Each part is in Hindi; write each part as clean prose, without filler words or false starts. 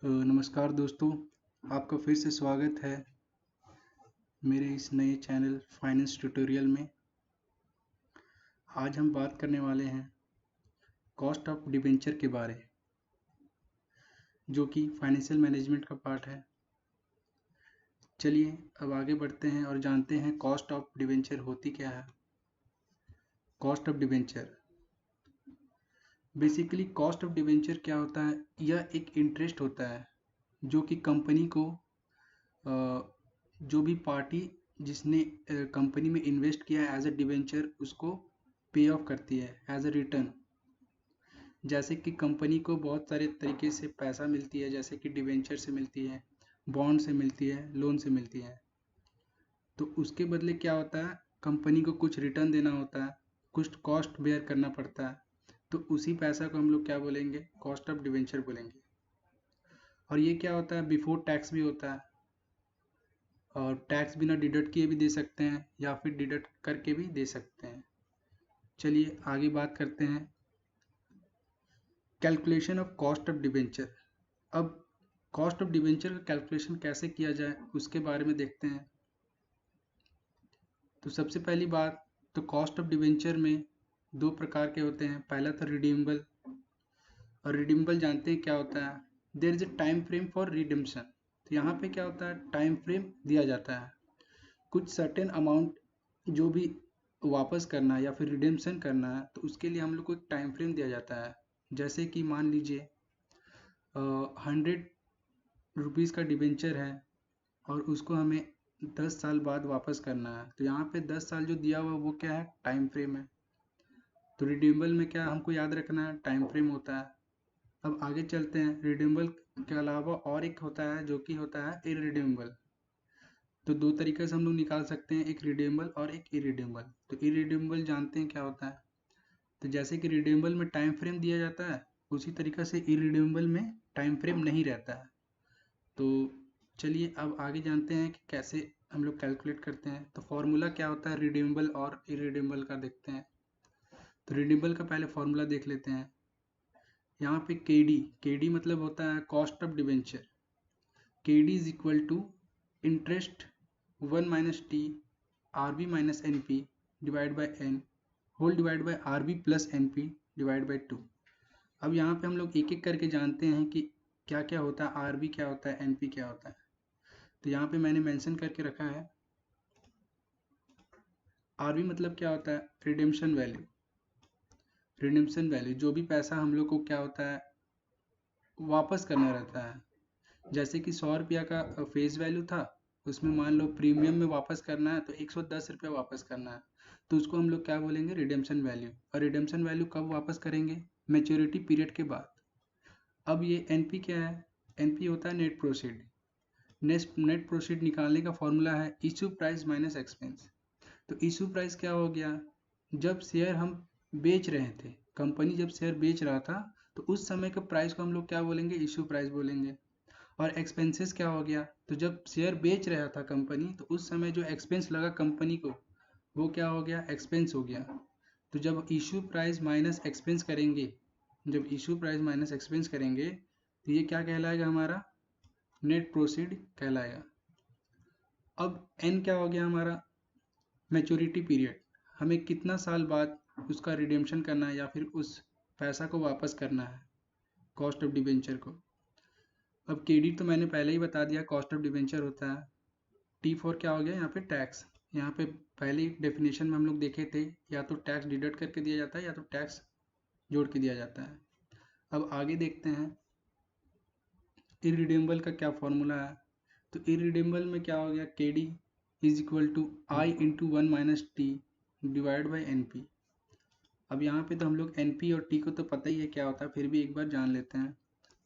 नमस्कार दोस्तों, आपका फिर से स्वागत है मेरे इस नए चैनल फाइनेंस ट्यूटोरियल में। आज हम बात करने वाले हैं कॉस्ट ऑफ डिबेंचर के बारे, जो कि फाइनेंशियल मैनेजमेंट का पार्ट है। चलिए अब आगे बढ़ते हैं और जानते हैं कॉस्ट ऑफ डिबेंचर होती क्या है। Cost of debenture basically cost of debenture क्या होता है? यह एक इंटरेस्ट होता है जो कि कंपनी को जो भी पार्टी जिसने कंपनी में इन्वेस्ट किया है एज अ डिबेंचर उसको पे ऑफ करती है एज अ रिटर्न। जैसे कि कंपनी को बहुत सारे तरीके से पैसा मिलती है, जैसे कि डिबेंचर से मिलती है, बॉन्ड से मिलती है, लोन से मिलती है। तो उसके बदले क्या होता है, कंपनी को कुछ रिटर्न देना होता है, कुछ कॉस्ट बेयर करना पड़ता है। तो उसी पैसा को हम लोग क्या बोलेंगे, कॉस्ट ऑफ डिबेंचर बोलेंगे। और ये क्या होता है, बिफोर टैक्स भी होता है, और टैक्स बिना डिडक्ट किए भी दे सकते हैं या फिर डिडक्ट करके भी दे सकते हैं। चलिए आगे बात करते हैं calculation of cost of debenture. अब कॉस्ट ऑफ डिबेंचर का कैलकुलेशन कैसे किया जाए उसके बारे में देखते हैं। तो सबसे पहली बात, तो कॉस्ट ऑफ डिबेंचर में दो प्रकार के होते हैं। पहला था रिडीमेबल, और रिडीमेबल जानते हैं क्या होता है, there is a time frame for redemption. तो यहाँ पे क्या होता है, टाइम फ्रेम दिया जाता है, कुछ सर्टेन अमाउंट जो भी वापस करना है या फिर रिडेम्पशन करना है, तो उसके लिए हम लोग को एक टाइम फ्रेम दिया जाता है। जैसे कि मान लीजिए 100 रुपीज़ का डिबेंचर है और उसको हमें 10 साल बाद वापस करना है। तो यहाँ पे 10 साल जो दिया हुआ वो क्या है, टाइम फ्रेम है। तो रिडीमेबल में क्या हमको याद रखना है, टाइम फ्रेम होता है। अब आगे चलते हैं, रिडीमेबल के अलावा और एक होता है जो कि होता है इररिडीमेबल। तो दो तरीके से हम लोग निकाल सकते हैं, एक रिडीमेबल और एक इररिडीमेबल। तो इररिडीमेबल जानते हैं क्या होता है। तो जैसे कि रिडीमेबल में टाइम फ्रेम दिया जाता है, उसी तरीके से इररिडीमेबल में टाइम फ्रेम नहीं रहता है। तो चलिए अब आगे जानते हैं कि कैसे हम लोग कैलकुलेट करते हैं। तो फॉर्मूला क्या होता है रिडीमेबल और इररिडीमेबल का, देखते हैं। तो रिडीमेबल का पहले फॉर्मूला देख लेते हैं। यहाँ पे के डी मतलब होता है cost of debenture. K D is equal to interest 1 minus T R B minus N P divide by N whole divide by R B plus N P divide by 2। अब यहाँ पे हम लोग एक एक करके जानते हैं कि क्या क्या होता है, आर बी क्या होता है, एन पी क्या होता है। तो यहाँ पे मैंने मेंशन करके रखा है। आर बी मतलब क्या होता है, रिडेम्पशन वैल्यू। रिडेम्पशन वैल्यू जो भी पैसा हम लोग को क्या होता है वापस करना रहता है। जैसे कि 100 रुपया का फेस वैल्यू था, उसमें मान लो प्रीमियम में वापस करना है तो 110 रुपया वापस करना है। तो उसको हम लोग क्या बोलेंगे, रिडेम्पशन वैल्यू। और रिडेम्पशन वैल्यू कब वापस करेंगे, मैच्योरिटी पीरियड के बाद। अब ये एनपी क्या है, एनपी होता है नेट प्रोसीड। नेट प्रोसीड निकालने का फॉर्मूला है इशू प्राइस माइनस एक्सपेंस। तो इशू प्राइस क्या हो गया, जब शेयर हम बेच रहे थे, कंपनी जब शेयर बेच रहा था तो उस समय के प्राइस को हम लोग क्या बोलेंगे, इशू प्राइस बोलेंगे। और एक्सपेंसेस क्या हो गया, तो जब शेयर बेच रहा था कंपनी तो उस समय जो एक्सपेंस लगा कंपनी को वो क्या हो गया, एक्सपेंस हो गया। तो जब इशू प्राइस माइनस एक्सपेंस करेंगे, जब इशू प्राइस माइनस एक्सपेंस करेंगे तो ये क्या कहलाएगा, हमारा नेट प्रोसीड कहलाएगा। अब एन क्या हो गया, हमारा मैच्योरिटी पीरियड, हमें कितना साल बाद उसका रिडेम्पशन करना है या फिर उस पैसा को वापस करना है, कॉस्ट ऑफ डिबेंचर को। अब के डी तो मैंने पहले ही बता दिया, कॉस्ट ऑफ डिबेंचर होता है। टी फोर क्या हो गया, यहाँ पे टैक्स। यहाँ पे पहली डेफिनेशन में हम लोग देखे थे, या तो टैक्स डिडक्ट करके दिया जाता है या तो टैक्स जोड़ के दिया जाता है। अब आगे देखते हैं इररिडेमेबल का क्या फॉर्मूला है। तो इररिडेमेबल में क्या हो गया, K D is equal to I into 1 minus T divide by N P. अब यहाँ पे तो हम लोग एन पी और टी को तो पता ही है क्या होता है, फिर भी एक बार जान लेते हैं।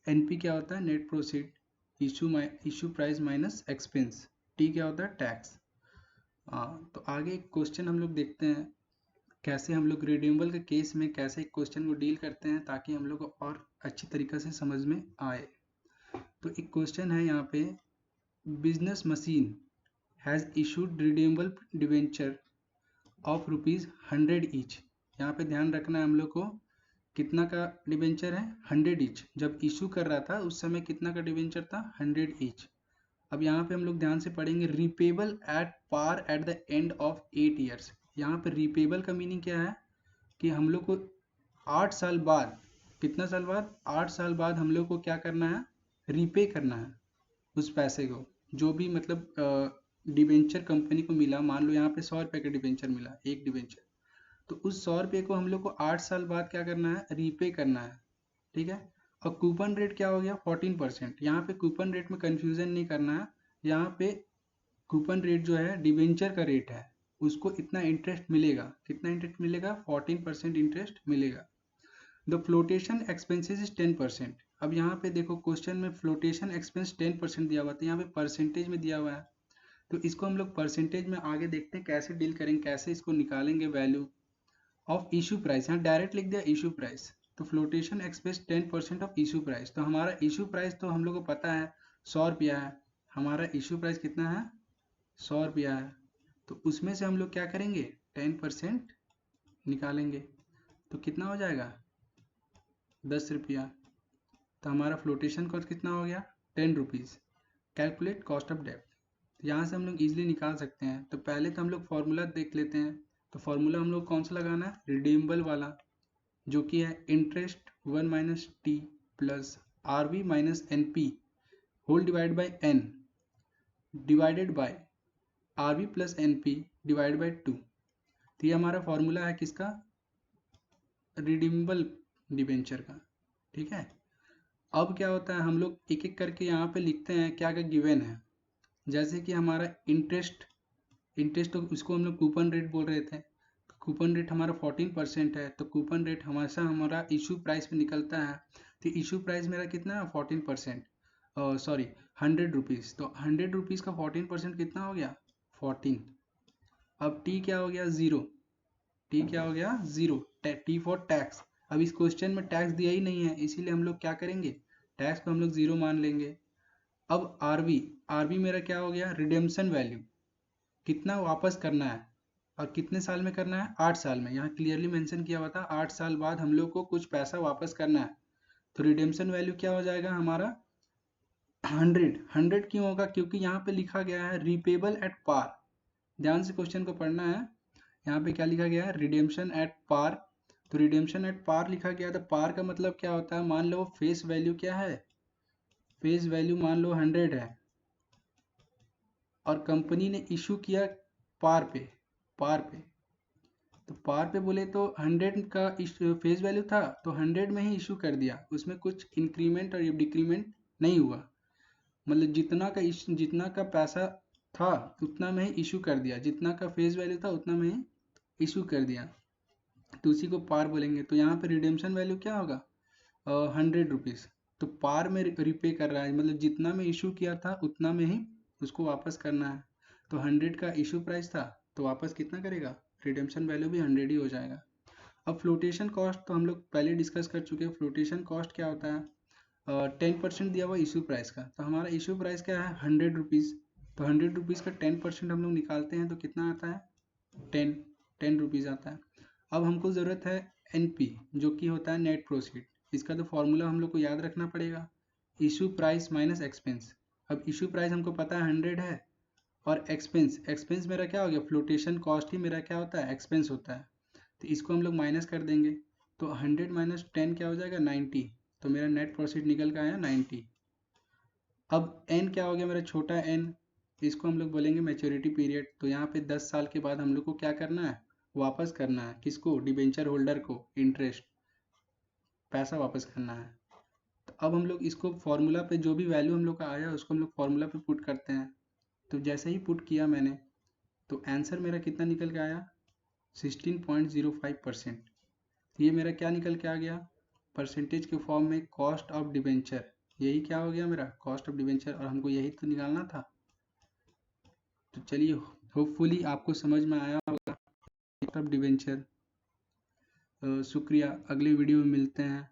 एन पी क्या होता है, net proceed, issue price minus expense, T क्या होता है, टैक्स। हाँ, तो आगे एक क्वेश्चन हम लोग देखते हैं कैसे हम लोग रिडीमेबल के केस में कैसे एक क्वेश्चन को डील करते हैं ताकि हम लोग को और अच्छी तरीके से समझ में आए। तो एक क्वेश्चन है यहाँ पे, business machine has issued redeemable debenture of ₹100 each. यहाँ पे ध्यान रखना है हम लोग को कितना का डिबेंचर है, 100 ईच। जब इशू कर रहा था उस समय कितना का डिबेंचर था, 100 ईच। अब यहाँ पे हम लोग ध्यान से पढ़ेंगे, repayable at par at the end of 8 years. यहाँ पे रिपेबल का मीनिंग क्या है कि हम लोग को 8 साल बाद, कितना साल बाद, 8 साल बाद हम लोग को क्या करना है, रीपे करना है उस पैसे को, जो भी मतलब डिबेंचर कंपनी को मिला। मान लो यहाँ पे 100 रुपये का डिबेंचर मिला, एक डिबेंचर, तो उस 100 रुपये को हम लोग को 8 साल बाद क्या करना है, रीपे करना है। ठीक है। और कूपन रेट क्या हो गया, 14%। यहाँ पे कूपन रेट में कंफ्यूजन नहीं करना है। यहाँ पे कूपन रेट जो है डिबेंचर का रेट है, उसको इतना इंटरेस्ट मिलेगा। कितना इंटरेस्ट मिलेगा, 14% इंटरेस्ट मिलेगा। The flotation expenses is 10%। अब यहाँ पे देखो क्वेश्चन में फ्लोटेशन एक्सपेंस 10% दिया हुआ था, यहाँ पे परसेंटेज में दिया हुआ है। तो इसको हम लोग परसेंटेज में आगे देखते हैं कैसे डील करेंगे, कैसे इसको निकालेंगे वैल्यू ऑफ इशू प्राइस। यहाँ डायरेक्ट लिख दिया इशू प्राइस। तो flotation expense 10% of issue price. तो हमारा इशू प्राइस तो हम लोग को पता है 100 रुपया है। हमारा इशू प्राइस कितना है, 100 रुपया है। तो उसमें से हम लोग क्या करेंगे, 10% निकालेंगे। तो कितना हो जाएगा, 10 रुपया। तो हमारा फ्लोटेशन कॉस्ट कितना हो गया, 10 रुपीज़। कैलकुलेट कॉस्ट ऑफ डेब्ट। तो यहाँ से हम लोग ईजिली निकाल सकते हैं। तो पहले तो हम लोग फॉर्मूला देख लेते हैं। तो फॉर्मूला हम लोग कौन सा लगाना है, रिडीमेबल वाला, जो कि है interest 1 minus T plus R V minus N P whole divide by N divided by R V plus N P divide by 2। तो ये हमारा फॉर्मूला है किसका, रिडीमेबल डिबेंचर का। ठीक है। अब क्या होता है, हम लोग एक एक करके यहाँ पे लिखते हैं क्या क्या गिवन है। जैसे कि हमारा इंटरेस्ट, तो उसको हम लोग कूपन रेट बोल रहे थे। कूपन रेट हमारा 14% है। तो कूपन रेट हमेशा हमारा इशू प्राइस में निकलता है। तो इशू प्राइस मेरा कितना है, 14%, सॉरी 100 रुपीज़। तो 100 रुपीज़ का 14% कितना हो गया, 14। अब टी क्या हो गया, ज़ीरो। टी क्या हो गया, ज़ीरो। T for tax. अब इस क्वेश्चन में टैक्स दिया ही नहीं है, इसीलिए हम लोग क्या करेंगे, टैक्स को हम लोग ज़ीरो मान लेंगे। अब आरवी, आरवी मेरा क्या हो गया, रिडेम्पशन वैल्यू, कितना वापस करना है और कितने साल में करना है, 8 साल में। यहाँ क्लियरली मेंशन किया हुआ था 8 साल बाद हम लोग को कुछ पैसा वापस करना है। तो रिडेम्पशन वैल्यू क्या हो जाएगा हमारा, 100। 100 क्यों होगा, क्योंकि यहाँ पे लिखा गया है रिपेबल एट पार। ध्यान से क्वेश्चन को पढ़ना है। यहाँ पे क्या लिखा गया है, रिडेम्पशन एट पार। तो रिडेम्पशन एट पार लिखा गया, तो पार का मतलब क्या होता है, मान लो फेस वैल्यू क्या है, फेस वैल्यू मान लो 100 है और कंपनी ने इशू किया पार पे, पार पे। तो पार पे बोले तो 100 का फेस वैल्यू था, तो 100 में ही इशू कर दिया, उसमें कुछ इंक्रीमेंट और डिक्रीमेंट नहीं हुआ। मतलब जितना का पैसा था उतना में ही इशू कर दिया, जितना का फेस वैल्यू था उतना में ही इशू कर दिया, तो उसी को पार बोलेंगे। तो यहाँ पे रिडेम्पशन वैल्यू क्या होगा, 100 रुपीज़। तो पार में रिपे कर रहा है, मतलब जितना में इशू किया था उतना में ही उसको वापस करना है। तो 100 का इशू प्राइस था, तो वापस कितना करेगा, रिडेम्पशन वैल्यू भी 100 ही हो जाएगा। अब फ्लोटेशन कॉस्ट तो हम लोग पहले डिस्कस कर चुके हैं। फ्लोटेशन कॉस्ट क्या होता है, 10% दिया हुआ इशू प्राइस का। तो हमारा इशू प्राइस क्या है, 100 रुपीज़। तो 100 रुपीज़ का 10% हम लोग निकालते हैं तो कितना आता है, 10 रुपीज़ आता है। अब हमको ज़रूरत है एनपी, जो कि होता है नेट प्रोसीड। इसका तो फॉर्मूला हम लोग को याद रखना पड़ेगा, इशू प्राइस माइनस एक्सपेंस। अब इशू प्राइस हमको पता है 100 है, और एक्सपेंस, एक्सपेंस मेरा क्या हो गया, फ्लोटेशन कॉस्ट ही मेरा क्या होता है, एक्सपेंस होता है। तो इसको हम लोग माइनस कर देंगे। तो 100 माइनस 10 क्या हो जाएगा, 90। तो मेरा नेट प्रॉफिट निकल के आया 90। अब एन क्या हो गया मेरा, छोटा एन, इसको हम लोग बोलेंगे मैच्योरिटी पीरियड। तो यहाँ पे 10 साल के बाद हम लोग को क्या करना है, वापस करना है, किसको, डिबेंचर होल्डर को, इंटरेस्ट, पैसा वापस करना है। तो अब हम लोग इसको फॉर्मूला पे जो भी वैल्यू हम लोग का आया उसको हम लोग फॉर्मूला पे पुट करते हैं। तो जैसे ही पुट किया मैंने, तो आंसर मेरा कितना निकल के आया, 16.05%। ये मेरा क्या निकल के आ गया, परसेंटेज के फॉर्म में कॉस्ट ऑफ डिबेंचर। यही क्या हो गया मेरा, कॉस्ट ऑफ डिबेंचर, और हमको यही तो निकालना था। तो चलिए, होपफुली आपको समझ में आया होगा कॉस्ट ऑफ डिबेंचर। शुक्रिया, अगले वीडियो में मिलते हैं।